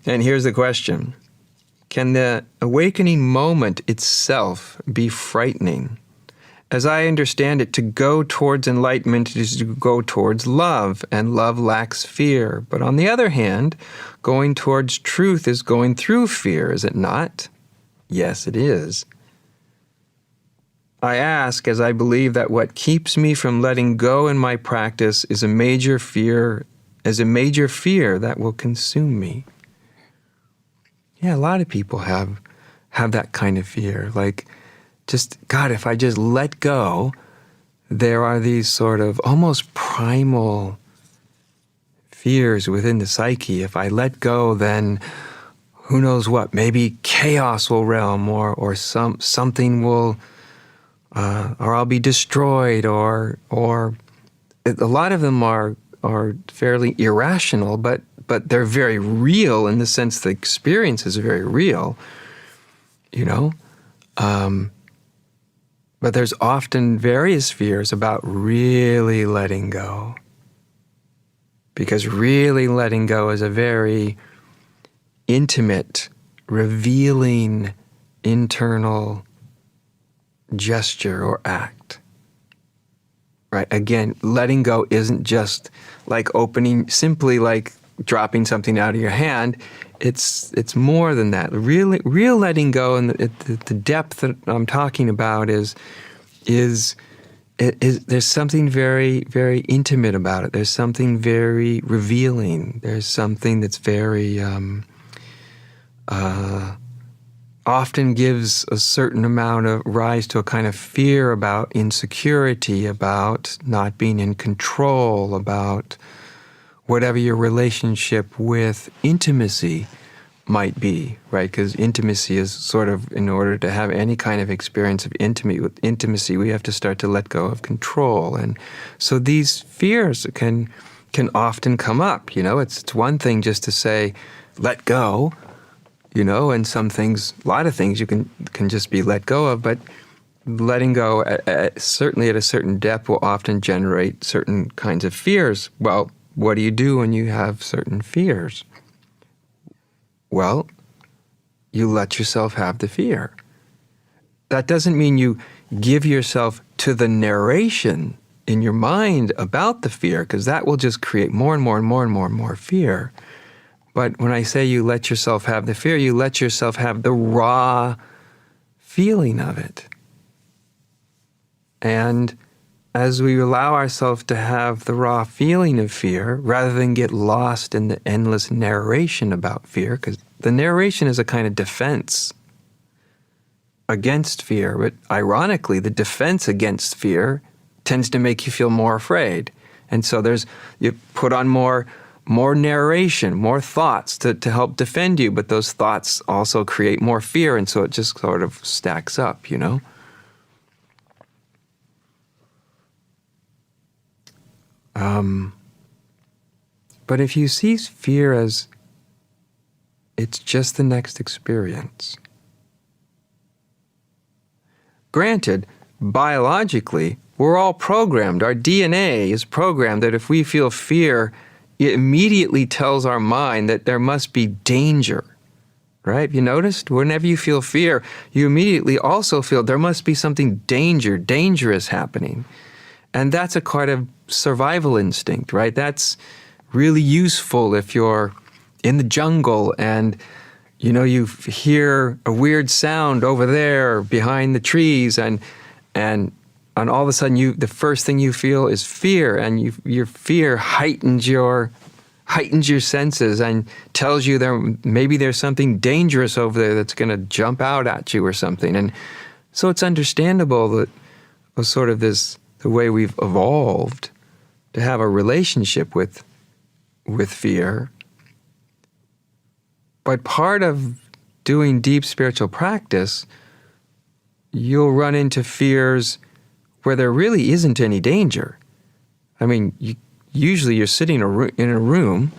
And here's the question. Can the awakening moment itself be frightening? As I understand it, to go towards enlightenment is to go towards love, and love lacks fear. But on the other hand, going towards truth is going through fear, is it not? Yes, it is. I ask, as I believe that what keeps me from letting go in my practice is a major fear that will consume me. Yeah, a lot of people have that kind of fear. Like, God, if I just let go, there are these sort of almost primal fears within the psyche. If I let go, then who knows what? Maybe chaos will realm, or something will, or I'll be destroyed, or a lot of them are fairly irrational, but they're very real in the sense the experience is very real, But there's often various fears about really letting go. Because really letting go is a very intimate, revealing, internal gesture or act. Right? Again, letting go isn't just like simply like dropping something out of your hand. It's more than that. Real letting go, and the depth that I'm talking about is there's something very, very intimate about it. There's something very revealing. There's something that's very often gives a certain amount of rise to a kind of fear about insecurity, about not being in control, about whatever your relationship with intimacy might be, right? Because intimacy is sort of, in order to have any kind of experience of intimacy, we have to start to let go of control. And so these fears can often come up, It's one thing just to say, let go, and some things, a lot of things you can just be let go of, but letting go, certainly at a certain depth, will often generate certain kinds of fears. Well, what do you do when you have certain fears? Well, you let yourself have the fear. That doesn't mean you give yourself to the narration in your mind about the fear, because that will just create more and more and more and more and more fear. But when I say you let yourself have the fear, you let yourself have the raw feeling of it. And as we allow ourselves to have the raw feeling of fear, rather than get lost in the endless narration about fear, because the narration is a kind of defense against fear, but ironically, the defense against fear tends to make you feel more afraid. And so you put on more narration, more thoughts to help defend you, but those thoughts also create more fear, and so it just sort of stacks up, But if you see fear as it's just the next experience. Granted, biologically, we're all programmed. Our DNA is programmed that if we feel fear, it immediately tells our mind that there must be danger. Right? You noticed? Whenever you feel fear, you immediately also feel there must be something dangerous happening. And that's a kind of survival instinct, right? That's really useful if you're in the jungle and, you hear a weird sound over there behind the trees, and all of a sudden the first thing you feel is fear, and your fear heightens your senses and tells you maybe there's something dangerous over there that's going to jump out at you or something. And so it's understandable that sort of the way we've evolved to have a relationship with fear. But part of doing deep spiritual practice, you'll run into fears where there really isn't any danger. I mean, usually you're sitting in a room,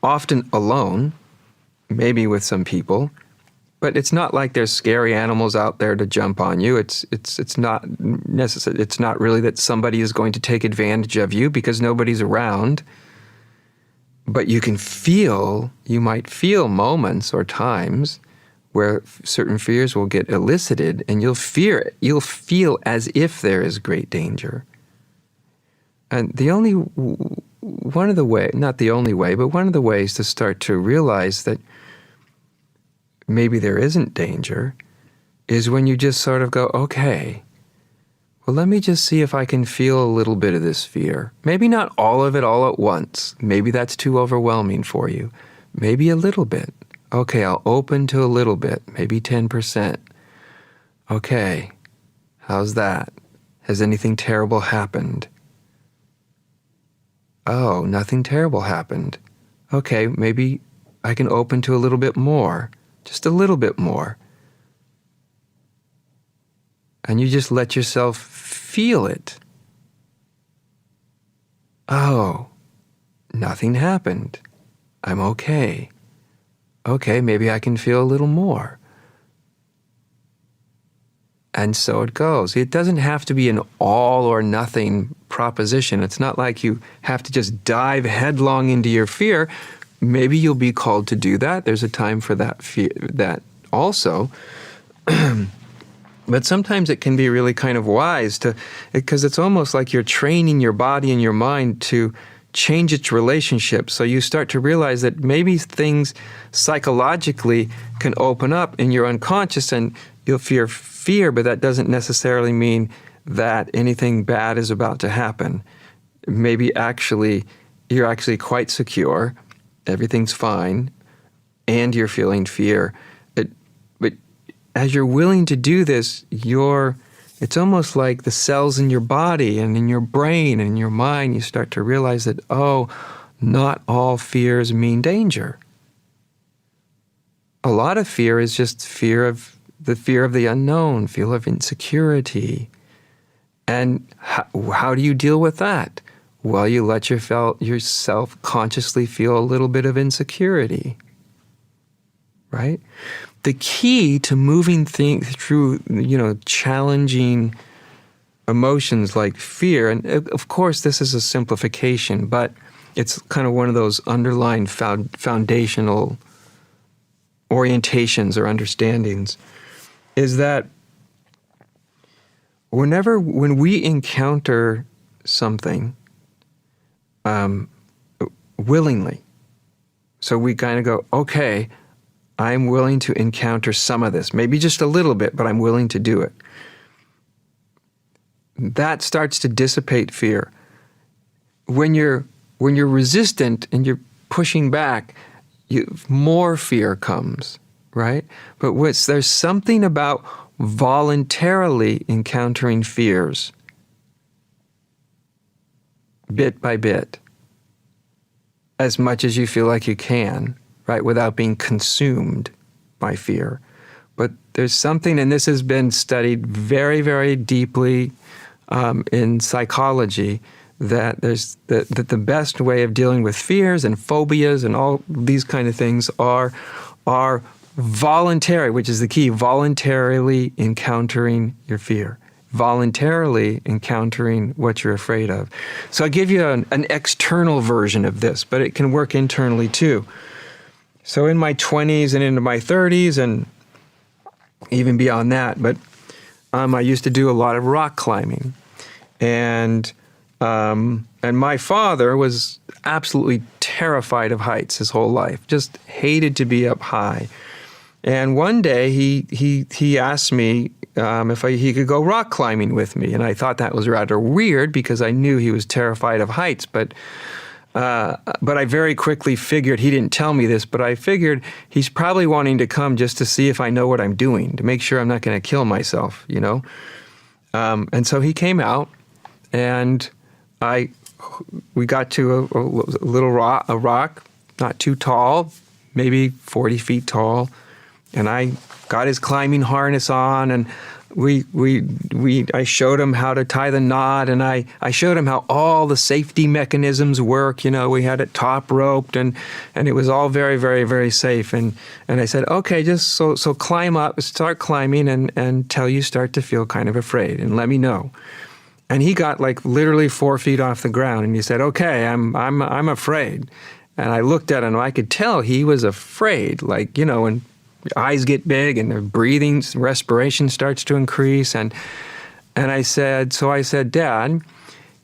often alone, maybe with some people, but it's not like there's scary animals out there to jump on you. It's not necessary. It's not really that somebody is going to take advantage of you because nobody's around. But you might feel moments or times where certain fears will get elicited, and you'll fear it. You'll feel as if there is great danger. And one of the ways, not the only way, but one of the ways to start to realize that maybe there isn't danger is when you just sort of go, okay, well, let me just see if I can feel a little bit of this fear. Maybe not all of it all at once. Maybe that's too overwhelming for you. Maybe a little bit. Okay, I'll open to a little bit, maybe 10%. Okay, how's that? Has anything terrible happened? Oh, nothing terrible happened. Okay, maybe I can open to a little bit more, just a little bit more. And you just let yourself feel it. Oh, nothing happened. I'm okay. Okay, maybe I can feel a little more. And so it goes. It doesn't have to be an all or nothing proposition. It's not like you have to just dive headlong into your fear. Maybe you'll be called to do that. There's a time for that fear, that also. But sometimes it can be really kind of wise because it's almost like you're training your body and your mind to change its relationship. So you start to realize that maybe things psychologically can open up in your unconscious and you'll fear, but that doesn't necessarily mean that anything bad is about to happen. Maybe you're actually quite secure, everything's fine, and you're feeling fear. But as you're willing to do this, it's almost like the cells in your body and in your brain and in your mind, you start to realize that, oh, not all fears mean danger. A lot of fear is just the fear of the unknown, fear of insecurity. And how do you deal with that? Well, you let yourself consciously feel a little bit of insecurity, right? The key to moving things through, challenging emotions like fear, and of course this is a simplification, but it's kind of one of those underlying foundational orientations or understandings, is that when we encounter something willingly, so we kind of go, okay, I'm willing to encounter some of this, maybe just a little bit, but I'm willing to do it. That starts to dissipate fear. When you're resistant and you're pushing back, more fear comes, right? But there's something about voluntarily encountering fears, bit by bit, as much as you feel like you can, right, without being consumed by fear. But there's something, and this has been studied very, very deeply in psychology, that the best way of dealing with fears and phobias and all these kind of things are voluntary, which is the key, voluntarily encountering your fear, voluntarily encountering what you're afraid of. So I'll give you an external version of this, but it can work internally too. So in my 20s and into my 30s and even beyond that, but I used to do a lot of rock climbing. And my father was absolutely terrified of heights his whole life, just hated to be up high. And one day he asked me if he could go rock climbing with me. And I thought that was rather weird because I knew he was terrified of heights, but I very quickly figured, he didn't tell me this, but I figured he's probably wanting to come just to see if I know what I'm doing, to make sure I'm not going to kill myself, And so he came out, and we got to a little rock, not too tall, maybe 40 feet tall, and I got his climbing harness on, and I showed him how to tie the knot, and I showed him how all the safety mechanisms work. We had it top roped, and it was all very, very, very safe. And I said, okay, just so climb up, start climbing, and until you start to feel kind of afraid, and let me know. And he got like literally 4 feet off the ground, and he said, okay, I'm afraid. And I looked at him, I could tell he was afraid, like, when your eyes get big and the breathing, respiration starts to increase. And I said, Dad,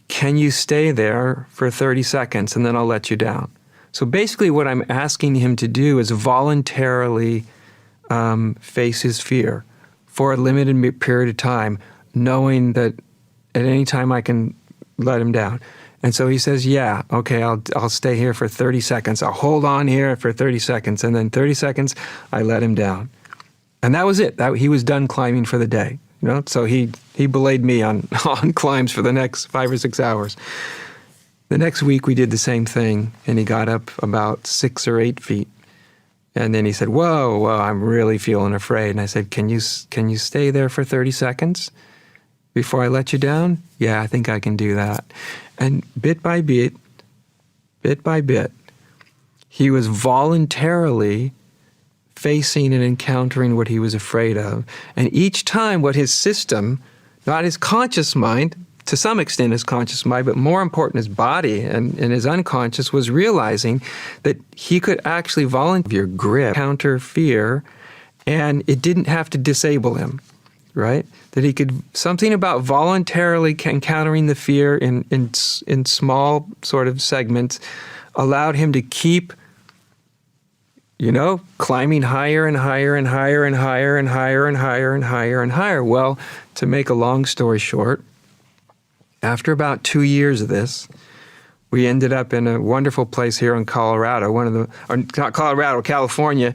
can you stay there for 30 seconds and then I'll let you down? So basically what I'm asking him to do is voluntarily face his fear for a limited period of time, knowing that at any time I can let him down. And so he says, yeah, okay, I'll stay here for 30 seconds. I'll hold on here for 30 seconds. And then 30 seconds, I let him down. And that was it. He was done climbing for the day. So he belayed me on climbs for the next 5 or 6 hours. The next week we did the same thing, and he got up about 6 or 8 feet. And then he said, whoa, I'm really feeling afraid. And I said, can you stay there for 30 seconds before I let you down? Yeah, I think I can do that. And bit by bit, he was voluntarily facing and encountering what he was afraid of. And each time what his system, not his conscious mind, to some extent his conscious mind, but more important his body and his unconscious, was realizing that he could actually volunteer grip, counter fear, and it didn't have to disable him, right? That he could, something about voluntarily encountering the fear in small sort of segments allowed him to keep, climbing higher and higher and higher and higher and higher and higher and higher and higher. Well, to make a long story short, after about 2 years of this, we ended up in a wonderful place here in Colorado, California,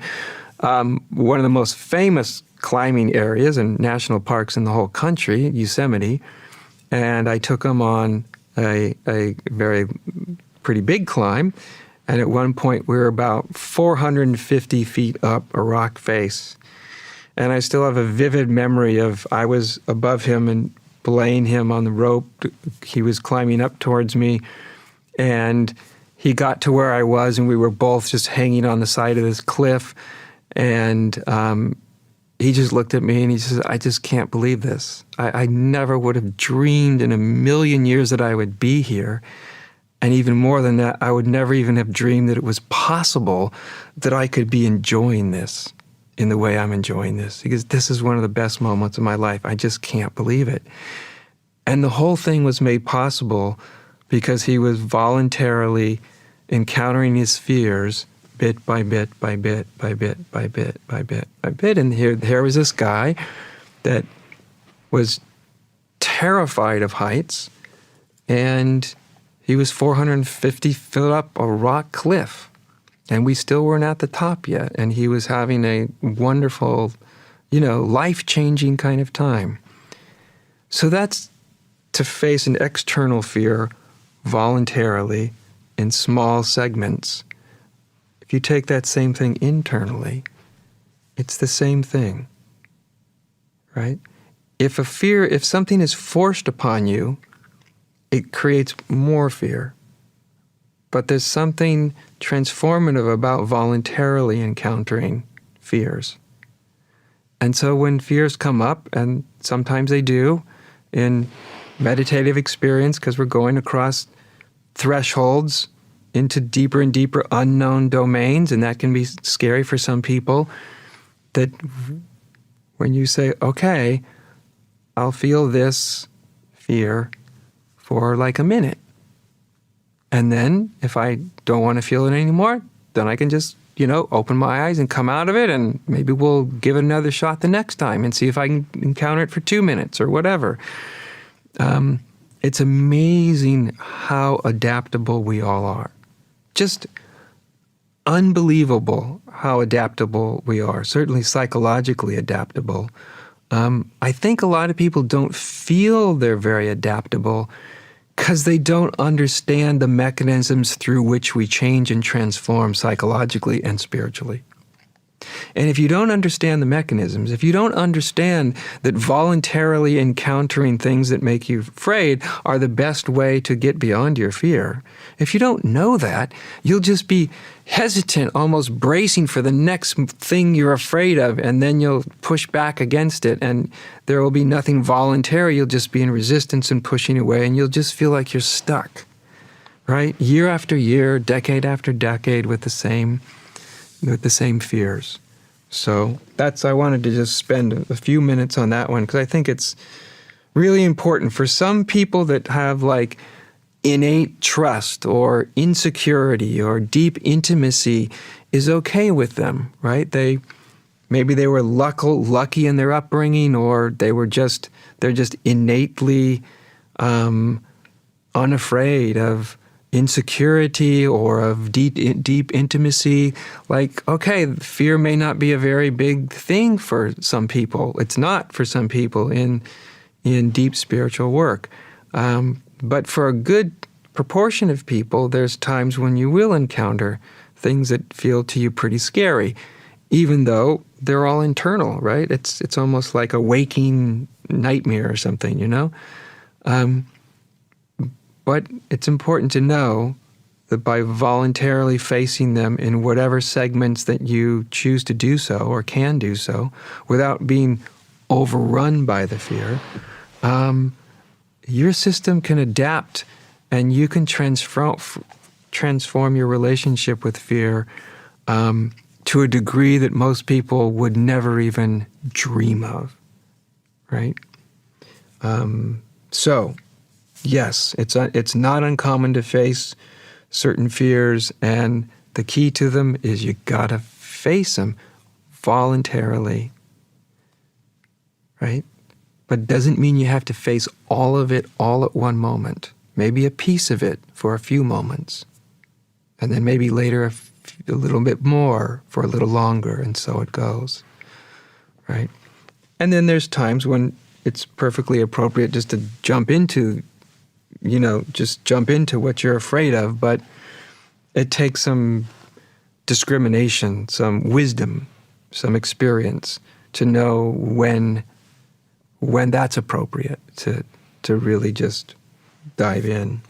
one of the most famous climbing areas and national parks in the whole country, Yosemite. And I took him on a very pretty big climb. And at one point, we were about 450 feet up a rock face. And I still have a vivid memory of I was above him and belaying him on the rope. He was climbing up towards me. And he got to where I was, and we were both just hanging on the side of this cliff. And he just looked at me and he says, I just can't believe this. I never would have dreamed in a million years that I would be here. And even more than that, I would never even have dreamed that it was possible that I could be enjoying this in the way I'm enjoying this. Because this is one of the best moments of my life. I just can't believe it. And the whole thing was made possible because he was voluntarily encountering his fears bit by bit by bit by bit by bit by bit by bit. And here was this guy that was terrified of heights, and he was 450 feet up a rock cliff, and we still weren't at the top yet. And he was having a wonderful, life-changing kind of time. So that's to face an external fear voluntarily in small segments. If you take that same thing internally, it's the same thing, right? If something is forced upon you, it creates more fear. But there's something transformative about voluntarily encountering fears. And so when fears come up, and sometimes they do, in meditative experience, because we're going across thresholds into deeper and deeper unknown domains, and that can be scary for some people, that when you say, okay, I'll feel this fear for like a minute. And then if I don't want to feel it anymore, then I can just, open my eyes and come out of it, and maybe we'll give it another shot the next time and see if I can encounter it for 2 minutes or whatever. It's amazing how adaptable we all are. Just unbelievable how adaptable we are, certainly psychologically adaptable. I think a lot of people don't feel they're very adaptable because they don't understand the mechanisms through which we change and transform psychologically and spiritually. And if you don't understand the mechanisms, if you don't understand that voluntarily encountering things that make you afraid are the best way to get beyond your fear, if you don't know that, you'll just be hesitant, almost bracing for the next thing you're afraid of, and then you'll push back against it, and there will be nothing voluntary. You'll just be in resistance and pushing away, and you'll just feel like you're stuck. right? Year after year, decade after decade with the same fears. So I wanted to just spend a few minutes on that one because I think it's really important for some people that have like innate trust or insecurity or deep intimacy is okay with them, right? Maybe they were lucky in their upbringing, or they're just innately unafraid of insecurity or of deep intimacy. Like, okay, fear may not be a very big thing for some people. It's not for some people in deep spiritual work. But for a good proportion of people, there's times when you will encounter things that feel to you pretty scary, even though they're all internal, right? It's almost like a waking nightmare or something, you know? But it's important to know that by voluntarily facing them in whatever segments that you choose to do so or can do so, without being overrun by the fear, your system can adapt and you can transform your relationship with fear to a degree that most people would never even dream of, right? So, yes, it's not uncommon to face certain fears, and the key to them is you gotta face them voluntarily, right? But it doesn't mean you have to face all of it all at one moment. Maybe a piece of it for a few moments, and then maybe later a little bit more for a little longer, and so it goes, right? And then there's times when it's perfectly appropriate just to jump into what you're afraid of, but it takes some discrimination, some wisdom, some experience to know when that's appropriate to really just dive in.